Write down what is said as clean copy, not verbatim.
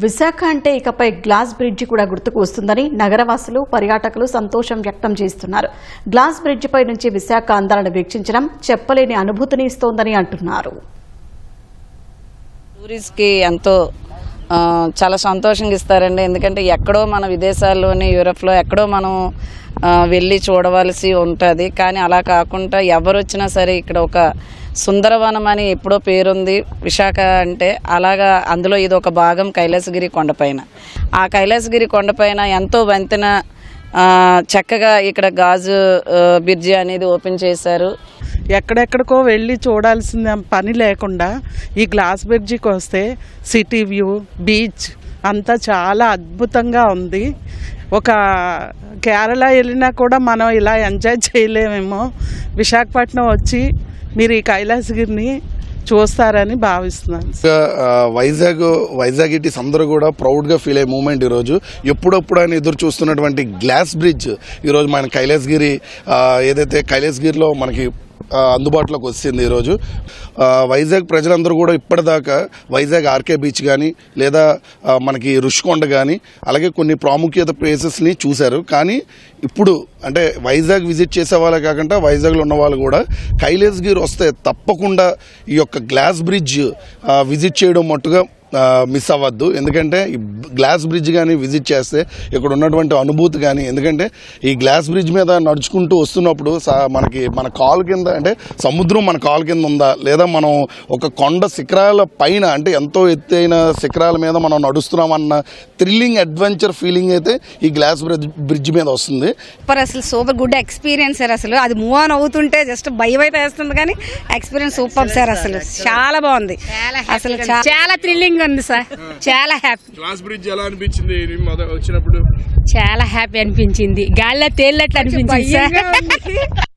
విశాఖ అంటే ఇకపై glass bridge కూడా గుర్తుకు వస్తుందని నగరవాసులు పర్యాటకులు సంతోషం వ్యక్తం చేస్తున్నారు. గ్లాస్ బ్రిడ్జిపై నుంచి విశాఖ అందాలను వీక్షించడం చెప్పలేని అనుభూతిని ఇస్తోందని అంటున్నారు. టూరిస్ట్కి ఎంతో చాలా సంతోషంగా ఇస్తారండి. ఎందుకంటే ఎక్కడో మన విదేశాల్లోని యూరప్లో ఎక్కడో మనం వెళ్ళి చూడవలసి ఉంటుంది. కానీ అలా కాకుండా ఎవరు వచ్చినా సరే ఇక్కడ ఒక సుందరవనం అని ఎప్పుడో పేరుంది విశాఖ అంటే. అలాగా అందులో ఇది ఒక భాగం కైలాసగిరి కొండపైన. ఆ కైలాసగిరి కొండపైన ఎంతో వంతెన చక్కగా ఇక్కడ గాజు బ్రిడ్జి అనేది ఓపెన్ చేశారు. ఎక్కడెక్కడికో వెళ్ళి చూడాల్సిన పని లేకుండా ఈ గ్లాస్ బ్రిడ్జికి వస్తే సిటీ వ్యూ, బీచ్ అంతా చాలా అద్భుతంగా ఉంది. ఒక కేరళ వెళ్ళినా కూడా మనం ఇలా ఎంజాయ్ చేయలేమేమో. విశాఖపట్నం వచ్చి మీరు ఈ కైలాసగిరిని చూస్తారని భావిస్తున్నాను. వైజాగ్ ఇటీస్ అందరూ కూడా ప్రౌడ్గా ఫీల్ అయ్యే మూమెంట్ ఈరోజు. ఎప్పుడప్పుడు ఆయన ఎదురు చూస్తున్నటువంటి గ్లాస్ బ్రిడ్జ్ ఈరోజు మన కైలాసగిరి ఏదైతే కైలాసగిరిలో మనకి అందుబాటులోకి వచ్చింది. ఈరోజు వైజాగ్ ప్రజలందరూ కూడా ఇప్పటిదాకా వైజాగ్ ఆర్కే బీచ్ కానీ లేదా మనకి రుషికొండ కానీ అలాగే కొన్ని ప్రాముఖ్యత ప్లేసెస్ని చూశారు. కానీ ఇప్పుడు అంటే వైజాగ్ విజిట్ చేసే వాళ్ళే కాకుండా వైజాగ్లో ఉన్న వాళ్ళు కూడా కైలాసగిరి వస్తే తప్పకుండా ఈ యొక్క గ్లాస్ బ్రిడ్జ్ విజిట్ చేయడం మట్టుగా మిస్ అవ్వద్దు. ఎందుకంటే ఈ గ్లాస్ బ్రిడ్జ్ కానీ విజిట్ చేస్తే ఇక్కడ ఉన్నటువంటి అనుభూతి కానీ, ఎందుకంటే ఈ గ్లాస్ బ్రిడ్జ్ మీద నడుచుకుంటూ వస్తున్నప్పుడు మనకి మన కాలు కింద అంటే సముద్రం మన కాలు కింద ఉందా లేదా మనం ఒక కొండ శిఖరాల పైన అంటే ఎంతో ఎత్తైన శిఖరాల మీద మనం నడుస్తున్నామన్న థ్రిల్లింగ్ అడ్వెంచర్ ఫీలింగ్ అయితే ఈ గ్లాస్ బ్రిడ్జ్ మీద వస్తుంది. అసలు సూపర్ గుడ్ ఎక్స్పీరియన్స్ సార్. అసలు అది మూవ్ ఆన్ అవుతుంటే జస్ట్ భయం అయితే వేస్తుంది కానీ ఎక్స్పీరియన్స్ సూపర్ సార్. అసలు చాలా బాగుంది. అసలు చాలా థ్రిల్లింగ్ ఉంది సార్. చాలా హ్యాపీ. గ్లాస్ బ్రిడ్జ్ ఎలా అనిపించింది వచ్చినప్పుడు? చాలా హ్యాపీ అనిపించింది. గాల్లో తేలినట్లు అనిపించింది సార్.